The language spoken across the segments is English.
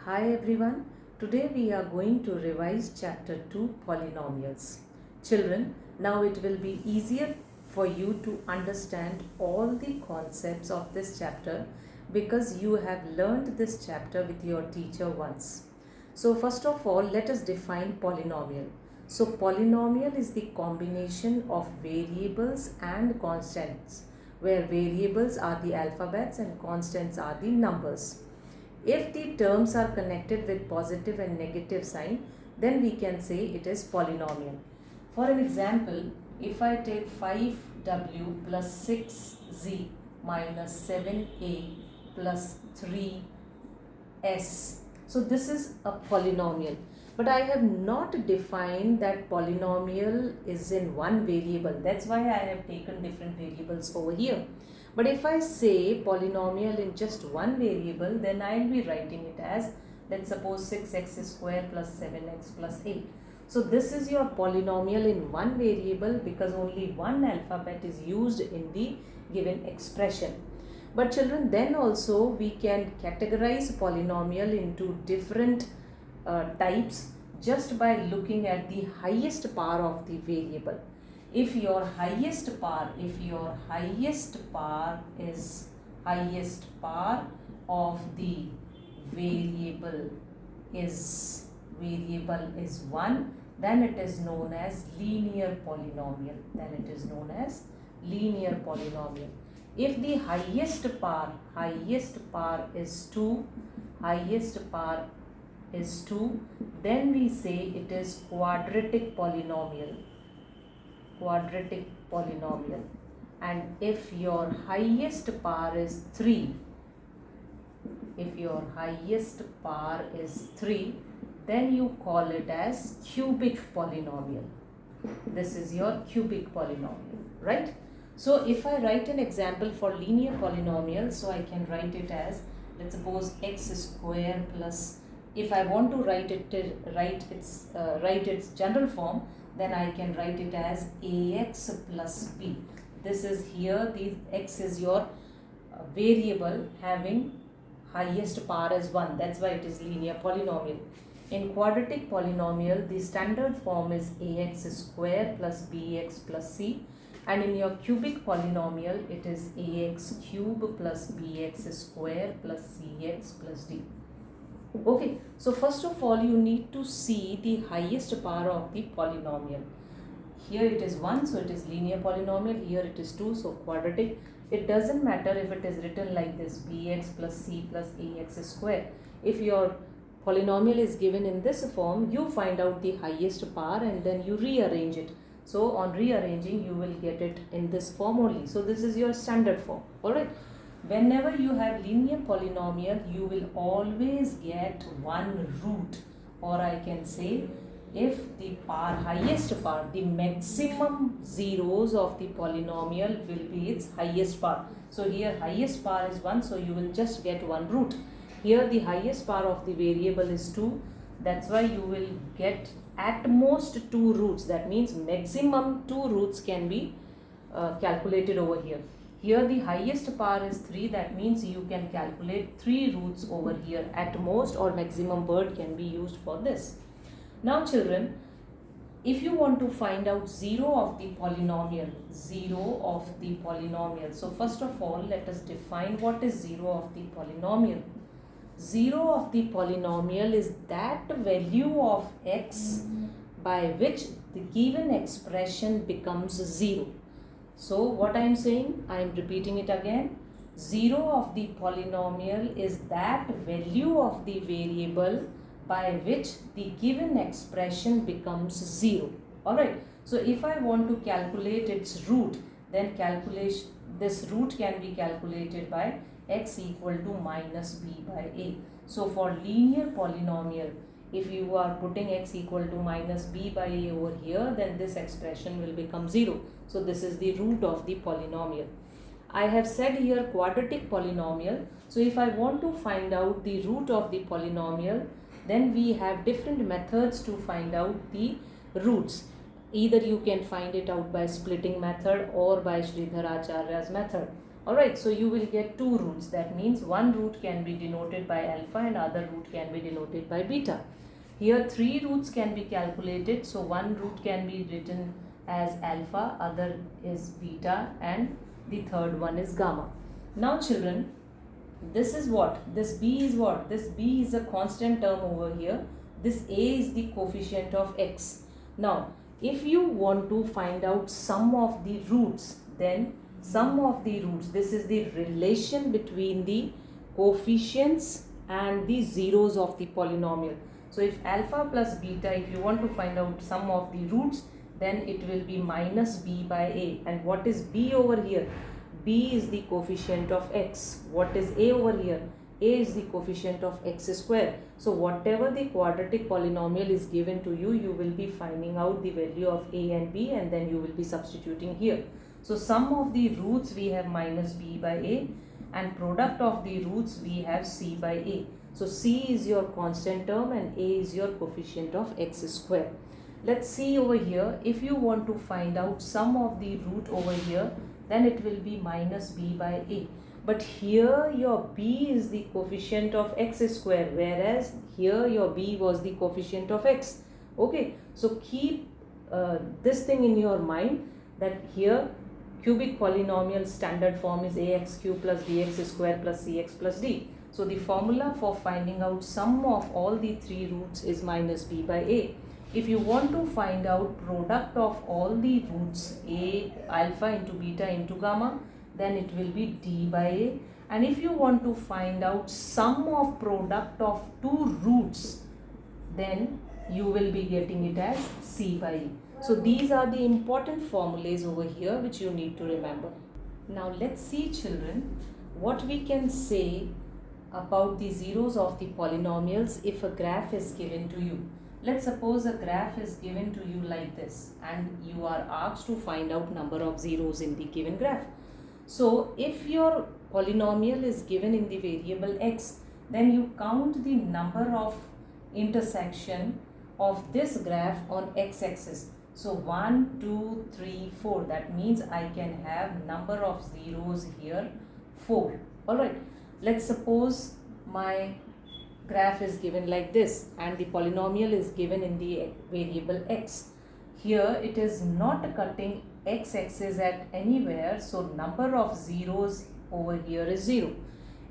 Hi everyone, today we are going to revise chapter 2 polynomials. Children, now it will be easier for you to understand all the concepts of this chapter because you have learned this chapter with your teacher once. So first of all, let us define polynomial. So polynomial is the combination of variables and constants, where variables are the alphabets and constants are the numbers. If the terms are connected with positive and negative sign, then we can say it is polynomial. For an example, if I take 5w plus 6z minus 7a plus 3s, so this is a polynomial. But I have not defined that polynomial is in one variable. That's why I have taken different variables over here. But if I say polynomial in just one variable, then I will be writing it as, let's suppose 6x square plus 7x plus 8. So this is your polynomial in one variable because only one alphabet is used in the given expression. But children, then also we can categorize polynomial into different types just by looking at the highest power of the variable. If your highest power is highest power of the variable is 1, then it is known as linear polynomial. If the highest power is 2, then we say it is quadratic polynomial. And if your highest power is 3, then you call it as cubic polynomial. This is your cubic polynomial, right? So if I write an example for linear polynomial, so I can write it as, let's suppose x square plus, if I want to write its general form, then I can write it as ax plus b. This is here, the x is your variable having highest power as 1. That's why it is linear polynomial. In quadratic polynomial, the standard form is ax square plus bx plus c. And in your cubic polynomial, it is ax cube plus bx square plus cx plus d. Okay, so first of all, you need to see the highest power of the polynomial. Here it is 1, so it is linear polynomial. Here it is 2, so quadratic. It doesn't matter if it is written like this, bx plus c plus ax square. If your polynomial is given in this form, you find out the highest power and then you rearrange it. So on rearranging, you will get it in this form only. So this is your standard form. Alright. Whenever you have linear polynomial, you will always get one root, or I can say if the highest power, the maximum zeros of the polynomial will be its highest power. So here highest power is 1, so you will just get one root. Here the highest power of the variable is 2, that's why you will get at most 2 roots. That means maximum 2 roots can be calculated over here. Here the highest power is 3, that means you can calculate 3 roots over here at most, or maximum word can be used for this. Now children, if you want to find out 0 of the polynomial, so first of all let us define what is 0 of the polynomial. 0 of the polynomial is that value of x by which the given expression becomes 0. So what I am saying, I am repeating it again. 0 of the polynomial is that value of the variable by which the given expression becomes 0. Alright. So if I want to calculate its root, then this root can be calculated by x equal to minus b by a. So for linear polynomial, if you are putting x equal to minus b by a over here, then this expression will become 0. So this is the root of the polynomial. I have said here quadratic polynomial. So if I want to find out the root of the polynomial, then we have different methods to find out the roots. Either you can find it out by splitting method or by Sridhar Acharya's method. Alright, so you will get two roots. That means one root can be denoted by alpha and other root can be denoted by beta. Here three roots can be calculated. So one root can be written as alpha, other is beta, and the third one is gamma. Now children, this is what? This b is what? This b is a constant term over here. This a is the coefficient of x. Now, if you want to find out sum of the roots, then sum of the roots, this is the relation between the coefficients and the zeros of the polynomial. So if alpha plus beta, if you want to find out sum of the roots, then it will be minus b by a. And what is b over here? B is the coefficient of x. What is a over here? A is the coefficient of x square. So whatever the quadratic polynomial is given to you, you will be finding out the value of a and b, and then you will be substituting here. So sum of the roots we have minus b by a, and product of the roots we have c by a. So c is your constant term and a is your coefficient of x square. Let's see over here. If you want to find out sum of the root over here, then it will be minus b by a. But here your b is the coefficient of x square, whereas here your b was the coefficient of x. Okay, so keep this thing in your mind, that here cubic polynomial standard form is ax cube plus bx square plus cx plus d. So the formula for finding out sum of all the three roots is minus b by a. If you want to find out product of all the roots, a, alpha into beta into gamma, then it will be d by a. And if you want to find out sum of product of two roots, then you will be getting it as c by e. So these are the important formulas over here which you need to remember. Now let's see children, what we can say about the zeros of the polynomials if a graph is given to you. Let's suppose a graph is given to you like this, and you are asked to find out number of zeros in the given graph. So if your polynomial is given in the variable x, then you count the number of intersection of this graph on x-axis. So 1, 2, 3, 4. That means I can have number of zeros here 4. Alright, let's suppose my graph is given like this and the polynomial is given in the variable x. Here it is not cutting x-axis at anywhere, so number of zeros over here is 0.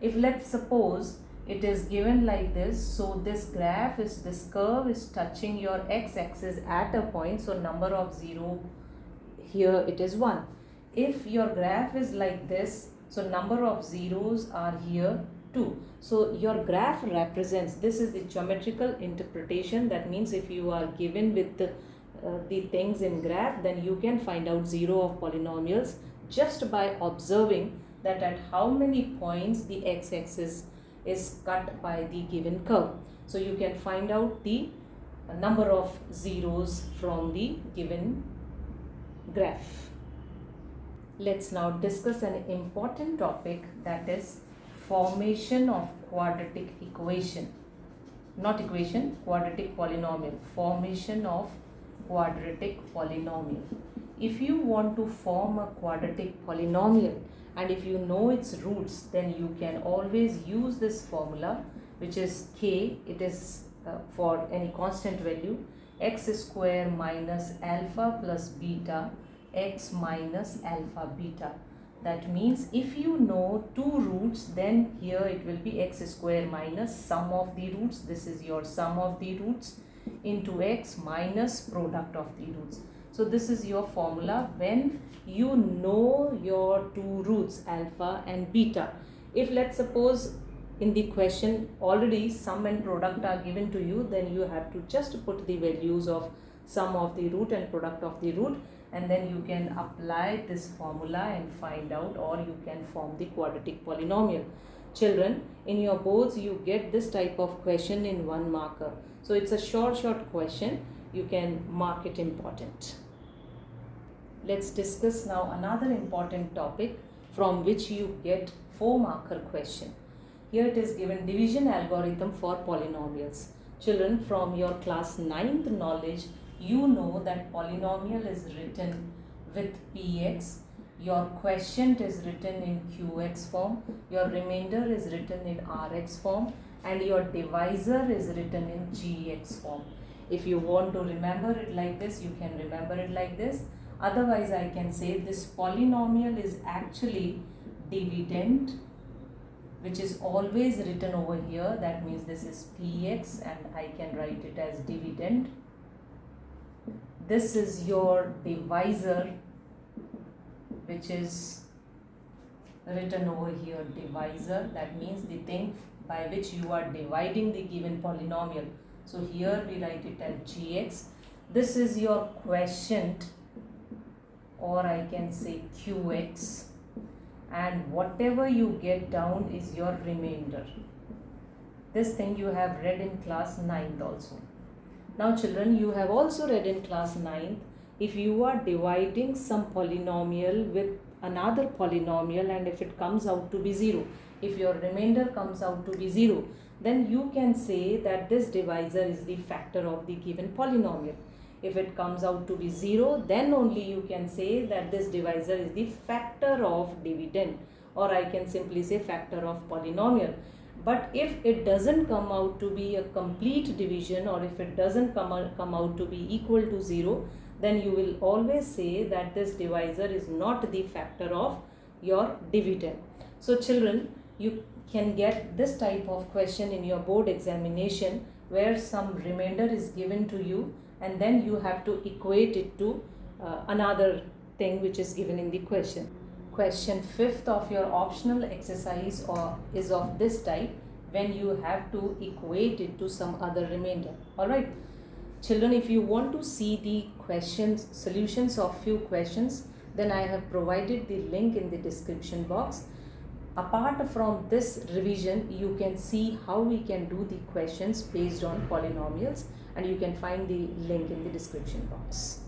If let's suppose it is given like this, so this graph is, this curve is touching your x-axis at a point, so number of 0 here it is 1. If your graph is like this, so number of zeros are here 2. So your graph represents, this is the geometrical interpretation. That means if you are given with the things in graph, then you can find out zero of polynomials just by observing that at how many points the x-axis is cut by the given curve. So you can find out the number of zeros from the given graph. Let's now discuss an important topic, that is formation of quadratic equation. Not equation, quadratic polynomial. Formation of quadratic polynomial. If you want to form a quadratic polynomial and if you know its roots, then you can always use this formula, which is k. It is for any constant value, x square minus alpha plus beta x minus alpha beta. That means if you know two roots, then here it will be x square minus sum of the roots. This is your sum of the roots into x minus product of the roots. So this is your formula when you know your two roots alpha and beta. If let's suppose in the question already sum and product are given to you, then you have to just put the values of sum of the root and product of the root, and then you can apply this formula and find out, or you can form the quadratic polynomial. Children, in your boards you get this type of question in 1 marker. So it's a short question. You can mark it important. Let's discuss now another important topic from which you get 4 marker question. Here it is given division algorithm for polynomials. Children, from your class 9th knowledge, you know that polynomial is written with px your quotient is written in qx form, your remainder is written in rx form, and your divisor is written in gx form. If you want to remember it like this, you can remember it like this. Otherwise, I can say this polynomial is actually dividend, which is always written over here. That means this is px and I can write it as dividend. This is your divisor, which is written over here, divisor. That means the thing by which you are dividing the given polynomial. So here we write it as gx. This is your quotient, or I can say qx, and whatever you get down is your remainder. This thing you have read in class 9th also. Now children, you have also read in class 9th, if you are dividing some polynomial with another polynomial and if it comes out to be 0, if your remainder comes out to be 0, then you can say that this divisor is the factor of the given polynomial. If it comes out to be 0, then only you can say that this divisor is the factor of dividend, or I can simply say factor of polynomial. But if it doesn't come out to be a complete division, or if it doesn't come out to be equal to 0, then you will always say that this divisor is not the factor of your dividend. So children, you can get this type of question in your board examination where some remainder is given to you and then you have to equate it to another thing which is given in the question. Question 5th of your optional exercise is of this type, when you have to equate it to some other remainder. Alright children, if you want to see the questions, solutions of few questions, then I have provided the link in the description box. Apart from this revision, you can see how we can do the questions based on polynomials, and you can find the link in the description box.